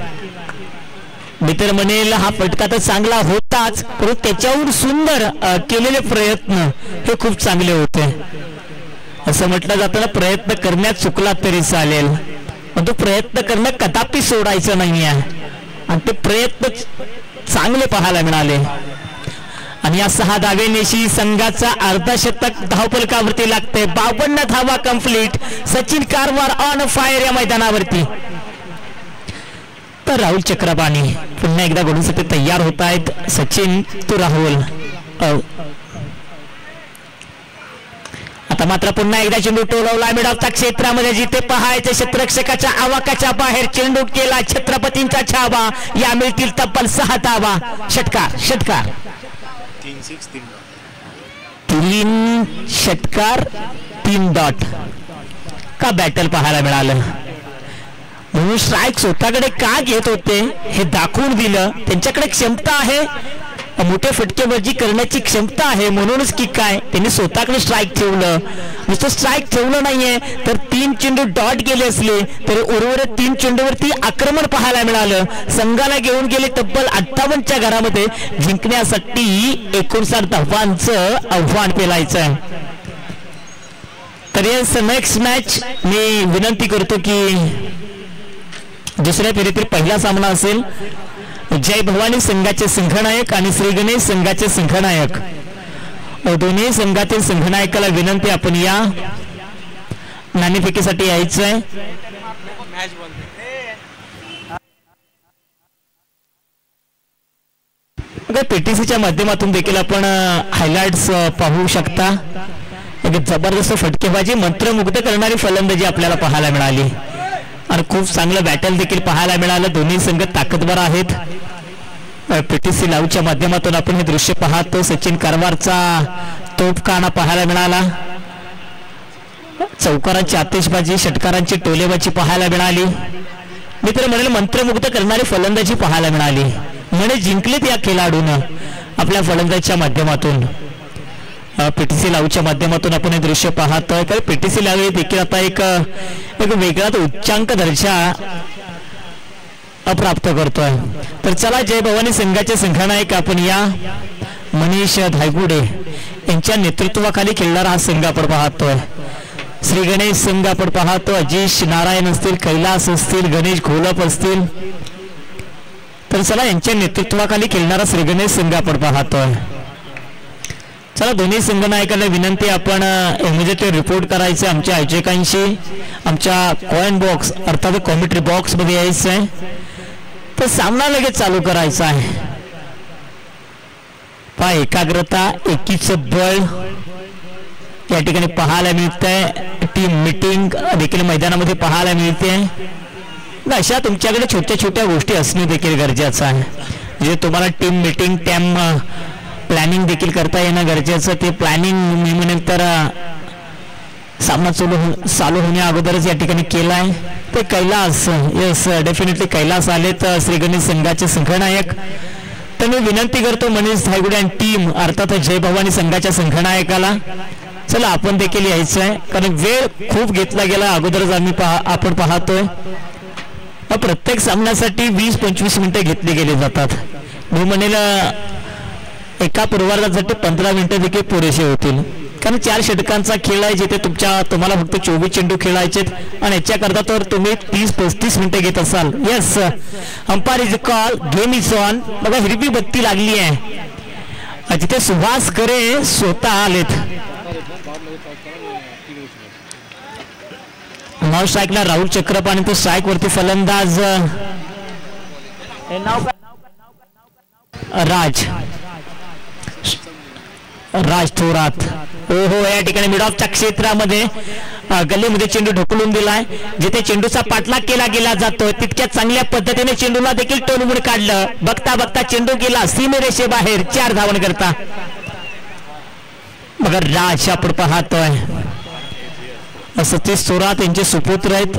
मित्र म्हणेल हा फटका तर चांगला होताच परंतु त्याच्याहून सुंदर केलेले प्रयत्न हे खूप चांगले होते. असं म्हटलं जाताना प्रयत्न करण्यात चुकला तरी चालेल पण तो प्रयत्न करणं कदापि सोडायचं नाहीये आणि ते प्रयत्न चांगले पाहायला मिळाले. आणि या 6 धावेनेशी संघाचा अर्धशतक धावफलकावरती लागते. 52 धावा कंप्लीट. सचिन कारभार ऑन फायर या मैदानावरती. तर राहुल चक्रपाणी पुन्हा एकदा गोलंदाजीसाठी तयार होत आहेत. सचिन तो राहुल. आता मात्र पुन्हा एकदा चेंडू टोलवला मिडॉलच्या क्षेत्रामध्ये जिथे पाहायचे क्षेत्ररक्षकाच्या आवाकाच्या बाहेर चेंडू केला. छत्रपतींचा छावा. या मिळतील तब्बल 6 धावा. षटकार षटकार 3 षटकार 3 डॉट का बॅटल पाहायला मिळालं. म्हणून स्ट्राईक स्वतःकडे का घेत होते हे दाखवून दिलं. त्यांच्याकडे क्षमता आहे, मोठे फटकेबाजी करण्याची क्षमता आहे. म्हणूनच की काय त्यांनी स्वतःकडे स्ट्राईक ठेवलं. नुसतं स्ट्राईक ठेवलं नाहीये तर 3 चेंडू डॉट गेले असले तरी उर्वरित 3 चेंडूवरती आक्रमण पाहायला मिळालं. संघाला घेऊन गेले तब्बल 58च्या घरामध्ये जिंकण्यासाठी 59 धावांचं आव्हान पेलायचं आहे. तर या नेक्स्ट मॅच मी विनंती करतो की दुसऱ्या फेरीतील पहिला सामना असेल जय भवानी संघाचे संघनायक आणि श्री गणेश संघाचे संघनायक. दोन्ही संघातील संघनायकाला विनंती आपण या नाणेफेकीसाठी यायचं आहे. पीटीसीच्या माध्यमातून देखील आपण हायलाइट्स पाहू शकता. एक जबरदस्त फटकेबाजी मंत्रमुग्ध करणारी फलंदाजी आपल्याला पाहायला मिळाली आणि खूप चांगलं बॅटल देखील पाहायला मिळालं. दोन्ही संघ ताकदवर आहेत. पीटीसी लाईव्हच्या माध्यमातून आपण हे दृश्य पाहतो. सचिन कारभारचा तोफखाना पाहायला मिळाला. चौकारांची आतिषबाजी षटकारांची टोलेबाजी पाहायला मिळाली. मित्र म्हणेल मंत्रमुग्ध करणारी फलंदाजी पाहायला मिळाली. म्हणे जिंकलेत या खेळाडूनं आपल्या फलंदाजीच्या माध्यमातून. पीटीसी लाईव्हच्या माध्यमातून आपण हे दृश्य पाहतोय. कारण पीटीसी लाईव्ह देखील आता एक वेगळाच उच्चांक दर्जा प्राप्त करतोय. तर चला जय भवानी संघाचे संघनायक आपण या मनीष धायगुडे यांच्या नेतृत्वाखाली खेळणारा हा संघ आपण पाहतोय. श्री गणेश संघ आपण पाहतो. अजिश नारायण असतील, कैलास असतील, गणेश घोलप असतील. तर चला यांच्या नेतृत्वाखाली खेळणारा श्री गणेश संघ आपण पाहतोय. चला दोन्ही संघनायकांना विनंती आपण इमिजिएटली रिपोर्ट करायचं आमच्या आयोजकांशी. आमच्या कॉइन बॉक्स अर्थात कॉमेंट्री बॉक्स मध्ये यायचं आहे. तर सामना लगेच चालू करायचा आहे. पहा एकाग्रता एकीचं बळ या ठिकाणी पाहायला मिळतंय. टीम मीटिंग देखील मैदानामध्ये पाहायला मिळते. अशा तुमच्याकडे छोट्या छोट्या गोष्टी असणे देखील गरजेचं आहे. म्हणजे तुम्हाला टीम मीटिंग टाइम प्लॅनिंग देखील करता येणं गरजेचं. ते प्लॅनिंग मी म्हणेल तर सामना चालू होण्या अगोदरच या ठिकाणी केला आहे. ते कैलास, येस डेफिनेटली कैलास आले तर श्री गणेश संघाचे संघनायक. तर मी विनंती करतो मनीष धायगुडे आणि टीम अर्थात जय भवानी संघाच्या संघनायकाला, चला आपण देखील यायचं आहे कारण वेळ खूप घेतला गेला अगोदरच आपण पाहतोय प्रत्येक सामन्यासाठी 20-25 मिनिटे घेतली गेली जातात. मी म्हणेल एका पूर्वार्धासाठी 15 मिनिटं देखील पुरेसे होतील कारण 4 षटकांचा खेळ आहे जिथे तुम्हाला फक्त 24 चेंडू खेळायचे आणि याच्याकरता तर तुम्ही 30-35 मिनिटे घेत असाल. Yes, umpire is call, game is on. बघा हिरवी बत्ती लागली आहे जिथे सुभाष करे स्वतः आलेत. नाव स्ट्राईकला राहुल चक्रप आणि तो स्ट्राईक वरती फलंदाज राज थोरात. ओहो, या ठिकाणी मिड ऑफच्या क्षेत्रामध्ये गल्लीमध्ये चेंडू ढकलून दिलाय. जिथे चेंडूचा पाठलाग केला गेला जातोय तितक्या चांगल्या पद्धतीने चेंडूला देखील टोलवून काढलं. बघता बघता चेंडू गेला सीमेरेषेबाहेर 4 धावन करता. बघा राज आपण पाहतोय सतीश थोरात यांचे सुपुत्र आहेत.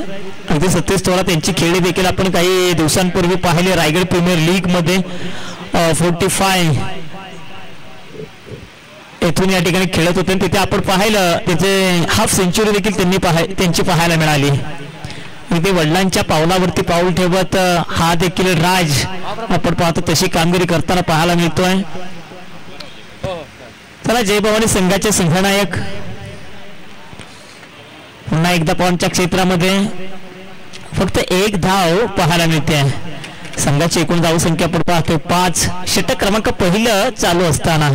अगदी सतीश थोरात यांची खेळी देखील आपण काही दिवसांपूर्वी पाहिले रायगड प्रीमियर लीग मध्ये 45 येथून या ठिकाणी खेळत होते. तिथे आपण पाहिलं त्याचे हाफ सेंचुरी देखील त्यांची पाहायला मिळाली. ते वडिलांच्या पावलावरती पाऊल ठेवत हा देखील राज आपण पाहतो तशी कामगिरी करताना पाहायला मिळतोय. चला जय भवानी संघाचे संघनायक पुन्हा एकदा पॉईंटच्या क्षेत्रामध्ये फक्त 1 धाव पाहायला मिळते. संघाची एकूण धाव संख्या आपण पाहतो 5. षटक क्रमांक पहिलं चालू असताना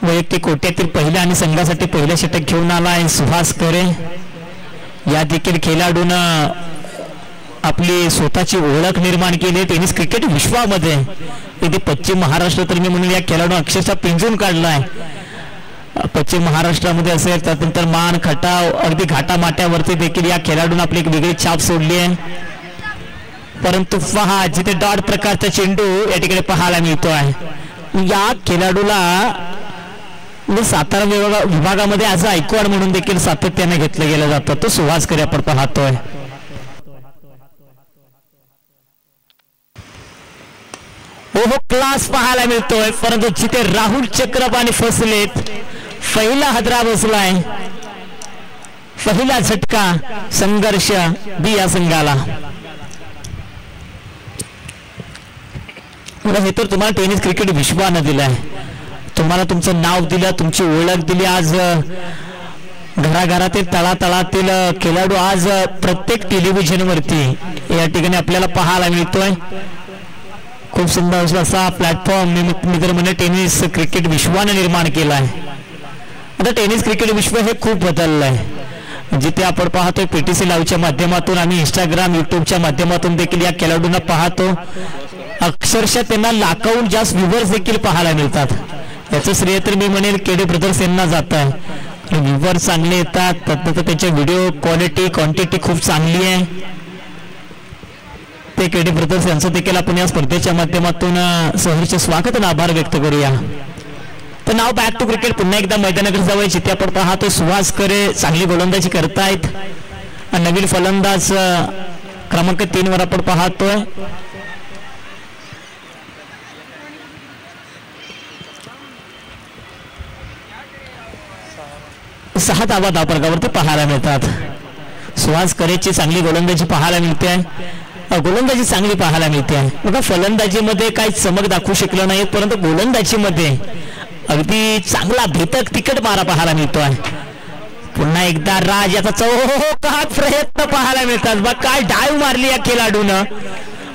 वैयक्तिक कोट्यातील पहिलं आणि संघासाठी पहिलं षटक घेऊन आला आहे सुहास करे. या देखील खेळाडून आपली स्वतःची ओळख निर्माण केली टेनिस क्रिकेट विश्वामध्ये. इथे पश्चिम महाराष्ट्र तर मी म्हणून या खेळाडून अक्षरशः पिंजून काढलाय. पश्चिम महाराष्ट्रामध्ये असेल त्यानंतर मान खटाव अगदी घाटामाट्यावरती देखील या खेळाडून आपली एक वेगळी छाप सोडली आहे. परंतु पहा जिथे डॉट प्रकारचा चेंडू या ठिकाणी पाहायला मिळतो आहे. या खेळाडूला सातारा विभागामध्ये आज ऐकवाड म्हणून देखील सातत्याने घेतलं गेलं जातं. तो सुहास करे आपण पाहतोय. ओहो, क्लास पाहायला मिळतोय. परंतु जिथे राहुल चक्रपाणी फसलेत पहिला हादरा बसलाय. पहिला झटका संघर्ष बी या संघाला. हे तर तुम्हाला टेनिस क्रिकेट विश्वानं दिलाय. तुम्हाला तुमचं नाव दिलं, तुमची ओळख दिली. आज घराघरातील तळातळातील खेळाडू आज प्रत्येक टेलिव्हिजन वरती या ठिकाणी आपल्याला पाहायला मिळतोय. खूप सुंदर असा प्लॅटफॉर्म मी तर म्हणजे टेनिस क्रिकेट विश्वानं निर्माण केला आहे. आता टेनिस क्रिकेट विश्व हे खूप बदललं आहे. जिथे आपण पाहतोय पीटीसी लाईव्हच्या माध्यमातून आणि इंस्टाग्राम युट्यूबच्या माध्यमातून देखील या खेळाडूंना पाहतो. अक्षरशः त्यांना लाखाहून जास्त व्ह्यूवर्स देखील पाहायला मिळतात. याचं श्रेय तर मी म्हणेल केडी ब्रदर्स यांना जात आहे. व्ह्यूवर्स चांगले येतात, त्यानंतर त्यांच्या व्हिडिओ क्वांटिटी खूप चांगली आहे. ते केडी ब्रदर्स यांचं देखील आपण या स्पर्धेच्या माध्यमातून सहर्ष स्वागत आणि आभार व्यक्त करूया. तर नाव बॅक टू क्रिकेट पुन्हा एकदा मैदानाकडे जाऊया. जिथे आपण पाहतो सुहास करे चांगली गोलंदाजी करतायत. नवीन फलंदाज क्रमांक 3 वर आपण पाहतोय. सहा धावा धावफलकावरती पाहायला मिळतात. सुहास करेची चांगली गोलंदाजी पाहायला मिळते. गोलंदाजी चांगली पाहायला मिळते. बघा फलंदाजीमध्ये काही चमक दाखवू शकलं नाही परंतु गोलंदाजीमध्ये अगदी चांगला भेटक तिकट मारा पाहायला मिळतोय. पुन्हा एकदा राज याचा चौकात प्रयत्न पाहायला मिळतात. बघ काय डायव मारली या खेळाडूनं.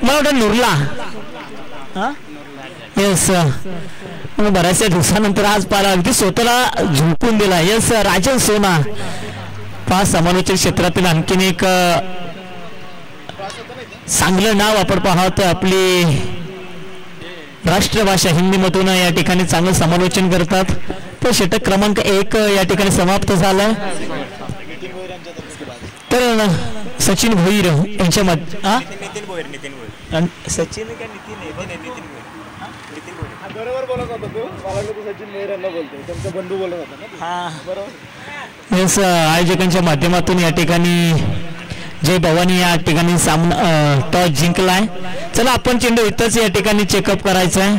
मला वाटतं नुरला येस बऱ्याचशा दिवसानंतर आज पाहिला अगदी स्वतःला झोपून दिला. यस राजन सोना 5 समालोचक क्षेत्रातील आणखीन एक चांगलं नाव आपण पाहतोय. आपली राष्ट्रभाषा हिंदीमधून या ठिकाणी चांगलं समालोचन करतात. तर षटक क्रमांक 1 या ठिकाणी समाप्त झालाय. तर सचिन भोईर यांच्या मध्ये सचिन बरोबर बोलत होता तू. मला तो सचिन भोईर यांना बोलतोय, त्यांचा बंधू बोलत होता ना. बरोबर. आयोजकांच्या माध्यमातून या ठिकाणी जय भवानी या ठिकाणी सामना टॉस जिंकलाय. चला आपण चेंडू इथंच या ठिकाणी चेकअप करायचं आहे.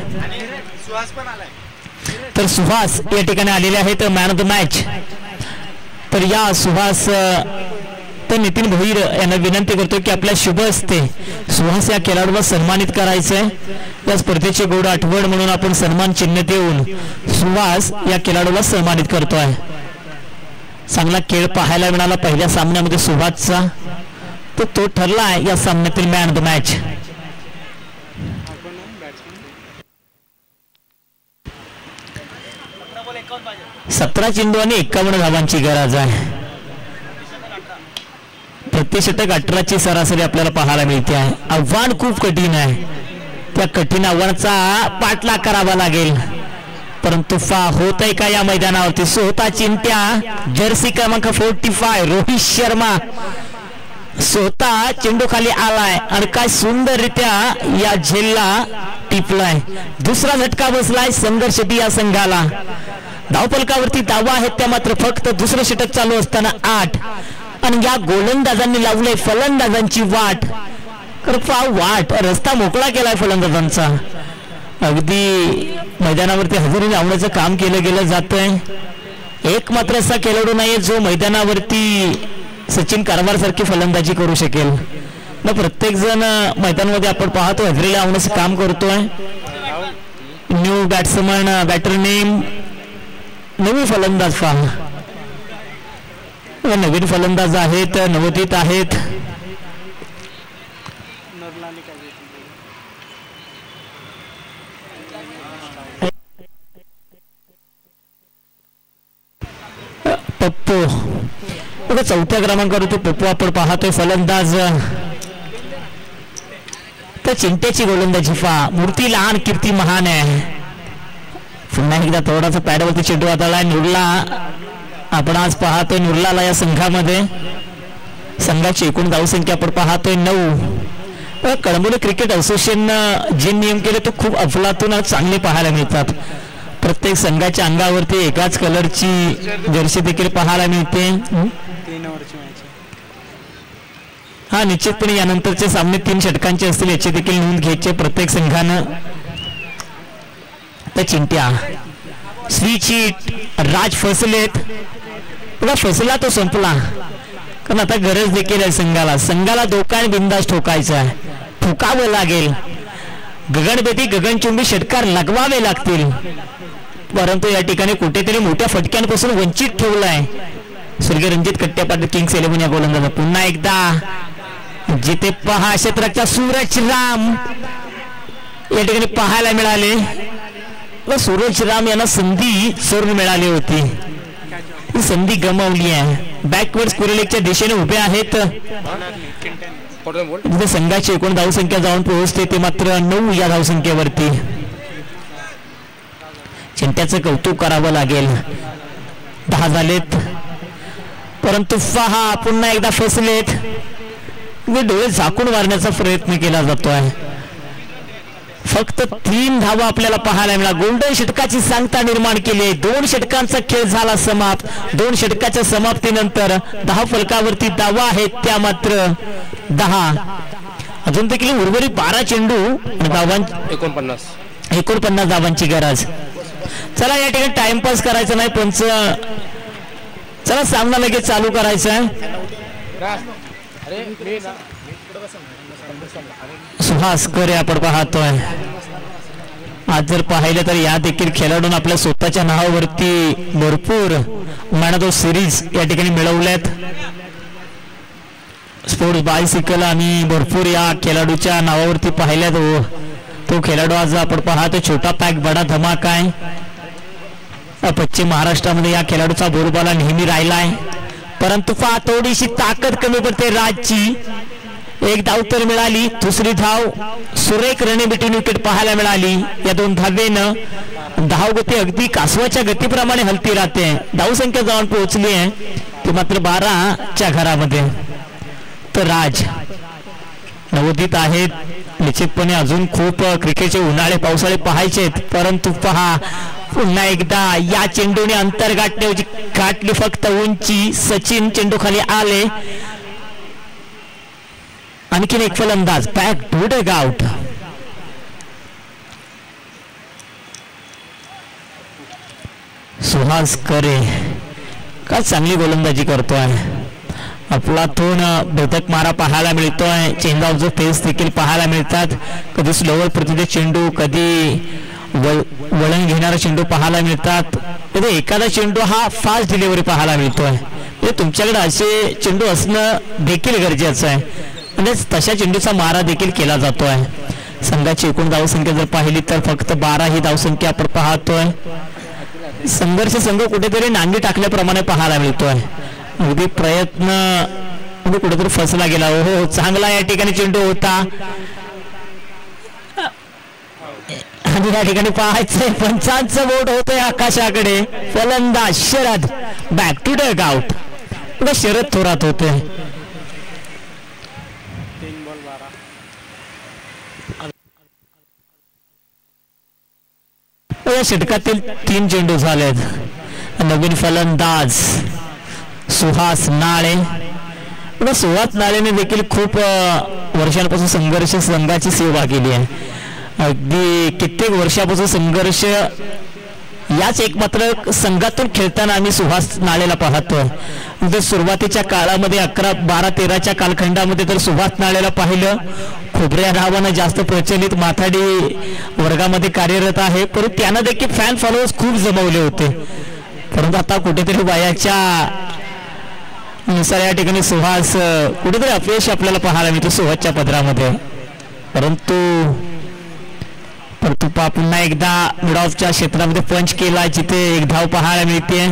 तर सुहास या ठिकाणी आलेले आहेत मॅन ऑफ द मॅच. तर या सुहास तर नितीन भोईर यांना विनंती करतो की आपल्या शुभ हस्ते सुहास या खेळाडूला सन्मानित करायचं आहे. या स्पर्धेची गोड आठवण म्हणून आपण सन्मान चिन्ह देऊन सुहास या खेळाडूला सन्मानित करतोय. चांगला खेळ पाहायला मिळाला पहिल्या सामन्यामध्ये सुहासचा, तर तो ठरला या सामन्यातील मॅन ऑफ द मॅच. सतरा चेंडू आणि 51 धावांची गरज आहे. प्रति षटक 18ची सरासरी आपल्याला पाहायला मिळते आहे. आव्हान खूप कठीण आहे. त्या कठीण आव्हानाचा पाठलाग करावा लागेल, परंतु होत आहे का या मैदानावरती. स्वतः चिंट्या जर्सी क्रमांक 45 रोहित शर्मा स्वतः चेंडू खाली आलाय आणि काय सुंदररित्या या झेलला टिपलाय. दुसरा झटका बसलाय संघर्ष या संघाला. धावफलकावरती धावा आहेत त्या मात्र फक्त दुसरं षटक चालू असताना 8 आणि या गोलंदाजांनी लावले फलंदाजांची वाट. वाट रस्ता मोकळा केलाय फलंदाजांचा. अगदी मैदानावरती हजेरी लावण्याचं काम केलं गेलं जातंय. एक मात्र असा खेळाडू नाहीये जो मैदानावरती सचिन कारभार सारखी फलंदाजी करू शकेल. मग प्रत्येक जण मैदानामध्ये आपण पाहतो हजेरी लावण्याचं काम करतोय. न्यू बॅट्समन बॅटर नेम नवीन फलंदाज नवीन फलंदाज आहेत, नवोदित आहेत. पप्पू चौथ्या क्रमांकावरती पप्पू आपण पाहतोय फलंदाज. तर चिंट्याची गोलंदाजी मूर्ती लहान कीर्ती महान आहे. पुन्हा एकदा थोडासा पॅडवरती चेंडू हाताळला. नुरला आपण आज पाहतोय नुरलाला या संघामध्ये. संघाची एकूण धावसंख्या आपण पाहतोय 9. कळंबोली क्रिकेट असोसिएशननं जे नियम केले ते खूप अफलातून चांगले पाहायला मिळतात. प्रत्येक संघाच्या अंगावरती एकाच कलरची जर्सी देखील पाहायला मिळते. हा निश्चितपणे यानंतरचे सामने 3 षटकांचे असतील याची देखील नोंद घ्यायची प्रत्येक संघानं. तर चिंट्या श्रीचीट राज फसलेत. फसला तो संपला, कारण आता गरज देखील आहे संघाला धोका बिंदास ठोकायचा आहे. ठोकावं लागेल. गगनभेदी गगनचुंबी षटकार लगवावे लागतील, परंतु या ठिकाणी कुठेतरी मोठ्या फटक्यांपासून वंचित ठेवलाय स्वर्गीय रणजित कट्ट्या पाटील किंग्स 11 या गोलंदाजा. पुन्हा एकदा जिथे पहा क्षेत्राच्या सूरज राम या ठिकाणी पाहायला मिळाले व सूरज राम यांना संधी सोडून मिळाली होती. ही संधी गमावली आहे. बॅकवर्ड स्कोरलेगच्या दिशेने उभे आहेत. संघाची एकूण धावसंख्या जाऊन पोहोचते ते मात्र 9 या धावसंख्येवरती. चिंट्याचं कौतुक करावं लागेल. 10 झालेत, परंतु पुन्हा एकदा फसलेत. डोळे झाकून मारण्याचा प्रयत्न केला जातोय. फक्त 3 धावा आपल्याला पाहायला मिळाला. गोल्डन षटकाची सांगता निर्माण केली. 2 षटकांचा खेळ झाला समाप्त. 2 षटकाच्या समाप्तीनंतर 10 फलकावरती धावा आहेत त्या मात्र 10. अजून देखील उर्वरित 12 चेंडू आणि 49 धावांची गरज. चला या ठिकाणी टाइमपास करायचा नाही पंच. चला सामना लगेच चालू करायचा आहे. सुहास करे आपण पाहतोय. आज जर पाहिलं तर या देखील खेळाडून आपल्या स्वतःच्या नावावरती भरपूर मॅन ऑफ द सिरीज या ठिकाणी मिळवल्यात. स्पोर्ट्स बायसिकल आणि भरपूर या खेळाडूच्या नावावरती पाहिल्यात. तो खेळाडू आज आपण पाहतो छोटा पॅक बडा धमाका आहे. पश्चिम महाराष्ट्रामध्ये या खेळाडूचा बोलबाला नेहमी राहिलाय, परंतु थोडीशी ताकद कमी पडते राजची. 1 धाव तर मिळाली. दुसरी धाव सुरेख रणनीतीने विकेट पाहायला मिळाली. या 2 धावेनं धाव गती अगदी कासवाच्या गतीप्रमाणे हलती राहते. धावसंख्या जाऊन पोहोचली आहे ती मात्र 12च्या घरामध्ये. तर राज नवोदित आहेत. निश्चितपणे अजून खूप क्रिकेटचे उन्हाळे पावसाळे पाहायचेत, परंतु पुन्हा एकदा या चेंडूने अंतर गाठली फक्त उंची. सचिन चेंडू खाली आले. आणखीन एक फलंदाज back to dugout. Suhas करे काय चांगली गोलंदाजी करतोय. आपला थोन भेदक मारा पाहायला मिळतोय. चेंज ऑफ द फेस देखील पाहायला मिळतात. कधी स्लोवर प्रतिदे चेंडू, कधी वळण घेणारा चेंडू पाहायला मिळतात. कधी एखादा चेंडू हा फास्ट डिलिव्हरी पाहायला मिळतोय. म्हणजे तुमच्याकडे असे चेंडू असणं देखील गरजेचं आहे. म्हणजे तशा चेंडूचा मारा देखील केला जातोय. संघाची एकूण धावसंख्या जर पाहिली तर फक्त 12 ही धावसंख्या आपण पाहतोय. संघर्ष संघ कुठेतरी नांगी टाकल्याप्रमाणे पाहायला मिळतोय. अगदी प्रयत्न कुठेतरी फसला गेला. हो चांगला या ठिकाणी चेंडू होता आणि या ठिकाणी पाहायचंय पंचांचं बोट होतंय आकाशाकडे. फलंदाज Sharad back to dugout. पुढे शरद थोरात होते. या षटकातील 3 चेंडू झालेत. नवीन फलंदाज सुहास नाळे. सुहास नाळेने देखील खूप वर्षांपासून संघर्ष संघाची सेवा केली आहे. अगदी कित्येक वर्षापासून संघर्ष याच एकमात्र संघातून खेळताना आम्ही सुहास नाळेला पाहतोय. तर सुरुवातीच्या काळामध्ये 11, 12, 13च्या कालखंडामध्ये तर सुहास नाळेला पाहिलं. खोबऱ्या नावानं जास्त प्रचलित माथाडी वर्गामध्ये कार्यरत आहे. परंतु त्यानं देखील फॅन फॉलोअर्स खूप जमवले होते. परंतु आता कुठेतरी वयाच्या नुसार या ठिकाणी सुहास कुठेतरी अपयश आपल्याला पाहायला मिळतो सुहासच्या पदरामध्ये. परंतु पुन्हा एकदा मिड ऑफच्या क्षेत्रामध्ये पंच केला जिथे 1 धाव पाहायला मिळते.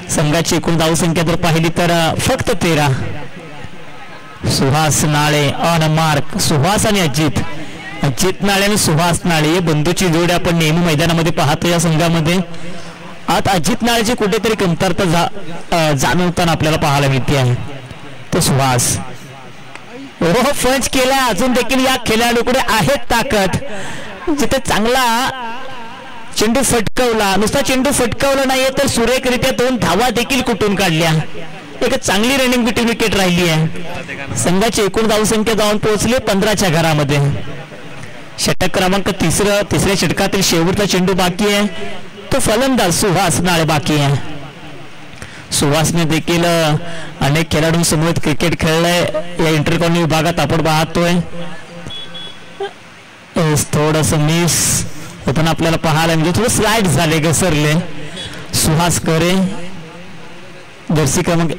संघाची एकूण धावसंख्या जर पाहिली तर फक्त 13. सुहास नाळे ऑन मार्क. सुहास आणि अजित नाळे आणि सुहास नाळे हे बंधूची जोडी आपण नेहमी मैदानामध्ये पाहतो या संघामध्ये. आता अजित नाळेची कुठेतरी कमतरता जाणवताना आपल्याला पाहायला मिळते आहे. तो सुहास पंच केला. अजून देखील या खेळाडूकडे आहे ताकद. जिथे चांगला चेंडू फटकवला, नुसता चेंडू फटकवला नाहीये तर सुरेखरित्या 2 धावा देखील कुठून काढल्या. एक चांगली रनिंग बिटवीन विकेट राहिली आहे. संघाची एकूण धावसंख्या जाऊन पोहोचली 15च्या घरामध्ये. षटक क्रमांक 3, तिसऱ्या षटकातील शेवटचा चेंडू बाकी आहे. तो फलंदाज सुहास नाळे बाकी आहे. सुहासने देखील अनेक खेळाडूंसमोर क्रिकेट खेळलंय. या इंटरकॉन्टिनेंटल विभागात आपण पाहतोय. थोडस मिस होताना आपल्याला पाहायला म्हणजे थोडं स्लाइड झाले, घसरले. सुहास करे जर्सी क्रमांक.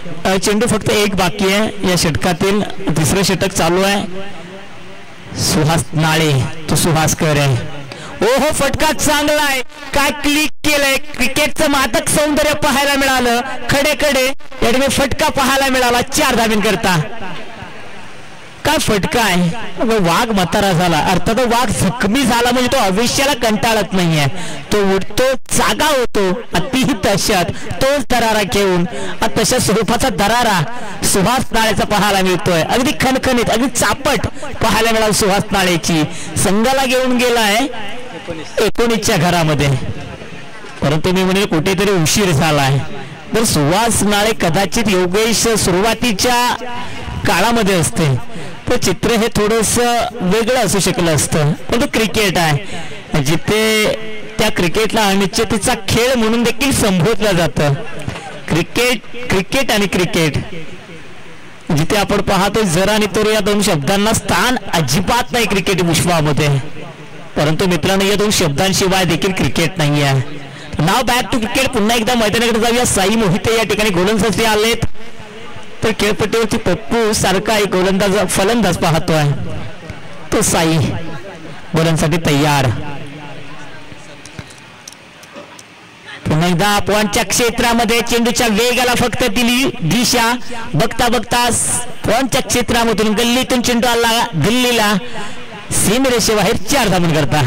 चेंडू फक्त 1 बाकी आहे या षटकातील. 3रं षटक चालू आहे. सुहास नाळे तो सुहास करे. ओहो फटका चांगला आहे. काय क्लिक केलंय. क्रिकेटचं मादक सौंदर्य पाहायला मिळालं. खडे या ठिकाणी फटका पाहायला मिळाला 4 धाबींकरता. काय फटका आहे. वाघ म्हातारा झाला. अर्थात वाघ जखमी झाला म्हणजे तो आयुष्याला कंटाळत नाहीये. तो उठतो, जागा होतो. अतिही दहशत तोच दरारा घेऊन तशा स्वरूपाचा दरारा सुहास नाळेचा पाहायला मिळतोय. अगदी खणखणीत, अगदी चापट पाहायला मिळाल सुहास नाळेची. संघाला घेऊन गेलाय 19च्या घरामध्ये. परंतु मी म्हणेल कुठेतरी उशीर झालाय. तर सुहास नाळे कदाचित योगेश सुरुवातीच्या काळामध्ये असते तर चित्र हे थोडस वेगळं असू शकलं असतं. पण तो क्रिकेट आहे जिथे त्या क्रिकेटला अनिश्चिततेचा खेळ म्हणून देखील संबोधलं जातं. क्रिकेट आणि क्रिकेट जिथे आपण पाहतो जरा आणि तोर या 2 शब्दांना स्थान अजिबात नाही क्रिकेट विश्वामध्ये. परंतु मित्रांनो या 2 शब्दांशिवाय देखील क्रिकेट नाही आहे. नाव बॅक टू क्रिकेट. पुन्हा एकदा मैदानाकडे जाऊया. साई मोहिते या ठिकाणी गोलंदाजी आलेत. तर खेळपट्टीवरती पप्पू सारखा एक गोलंदाज फलंदाज पाहतोय. तो साई बोलण्यासाठी तयार. पुन्हा एकदा पॉइंटच्या क्षेत्रामध्ये चेंडूच्या वेगाला फक्त दिली दिशा. बघता पॉइंटच्या क्षेत्रामधून गल्लीतून चेंडू आला दिल्लीला. सीमरेषेबाहेर 4 धाबून करता.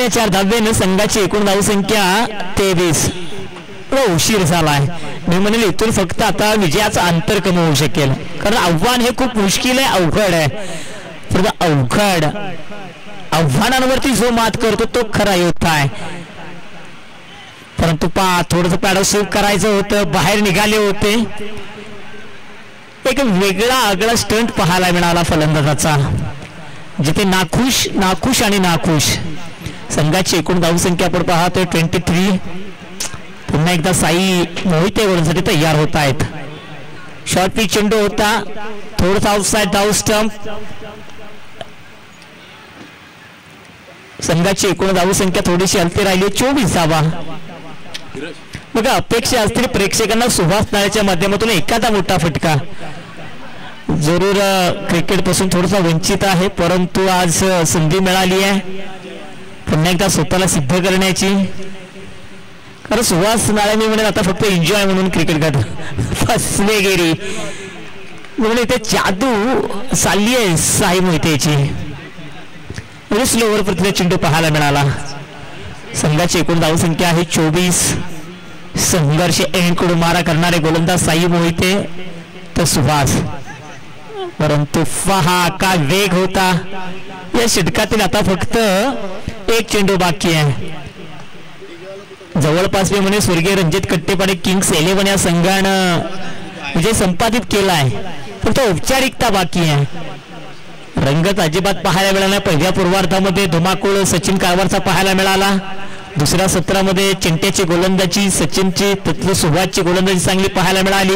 4 धाब्याने संघाची एकूण धावसंख्या 23. उशीर झालाय. मी म्हणेल इथून फक्त आता विजयाचं अंतर कमी होऊ शकेल. कारण आव्हान हे खूप मुश्किल आहे, अवघड आहे. अवघड आव्हानांवरती जो मात करतो तो खरा योद्धा आहे. परंतु थोडस पॅडल स्वीप करायचं होतं. बाहेर निघाले होते. एक वेगळा आगळा स्टंट पाहायला मिळाला फलंदाजाचा, जिथे नाखुश आणि नाखुश. संघाची एकूण धावसंख्या आपण पाहतोय 23. पुन्हा एकदा साई मोहिते गोलसाठी तयार होत आहेत. शॉर्ट पिच चेंडू होता, थोडासा आउटसाइड धाव स्टंप. संघाची एकूण धावसंख्या थोडीशी हलती राहिली, 24 धावा. बघा, अपेक्षा असतील प्रेक्षकांना सुभाष नाळेच्या माध्यमातून एखादा मोठा फटका. जरूर क्रिकेट पासून थोडासा वंचित आहे, परंतु आज संधी मिळाली आहे पुन्हा एकदा स्वतःला सिद्ध करण्याची. कारण सुहास नाळे मी म्हणेन आता फक्त एन्जॉय म्हणून क्रिकेट खेळतो, फसले गेली म्हणून इथे जादू चालली आहे साई मोहितेची. स्लोवर प्रतिने चेंडू पाहायला मिळाला. संघाची एकूण धावसंख्या आहे 24. संघर्ष एंडकडून मारा करणारे गोलंदाज साई मोहिते तर सुहास, परंतु पहा का वेग होता या षटकातील. आता फक्त एक चेंडू बाकी आहे. जवळपास मी म्हणे स्वर्गीय रणजित कट्टेपाडे किंग्स 11 या संघानं विजय संपादित केला आहे, पण तो औपचारिकता बाकी आहे. रंगत अजिबात पाहायला मिळाला. पहिल्या पूर्वार्धामध्ये धुमाकूळ सचिन कारवारचा पाहायला मिळाला. दुसऱ्या सत्रामध्ये चिंट्याची गोलंदाजी, सचिनची तत्व सुभाषची गोलंदाजी चांगली पाहायला मिळाली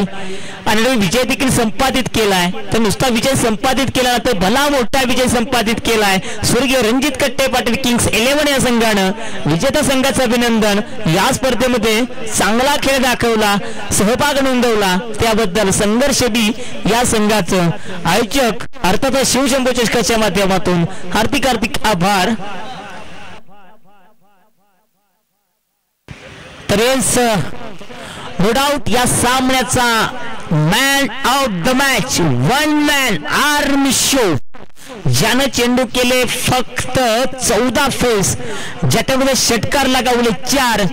आणि विजय देखील संपादित केलाय. तर नुसता विजय संपादित केला तर भला मोठा विजय संपादित केलाय स्वर्गीय रणजित कट्टे पाटील किंग्स 11 या संघानं. विजेता संघाचं अभिनंदन. या स्पर्धेमध्ये चांगला खेळ दाखवला, सहभाग नोंदवला त्याबद्दल संघर्ष बी या संघाचं आयोजक अर्थात शिवशंभू चषकाच्या माध्यमातून हार्दिक आभार. तरेच नो डाऊट या सामन्याचा man of the match, one man army show, ज्यानं चेंडू केले फक्त 14 फेस, ज्याच्यामध्ये षटकार लगावले 4.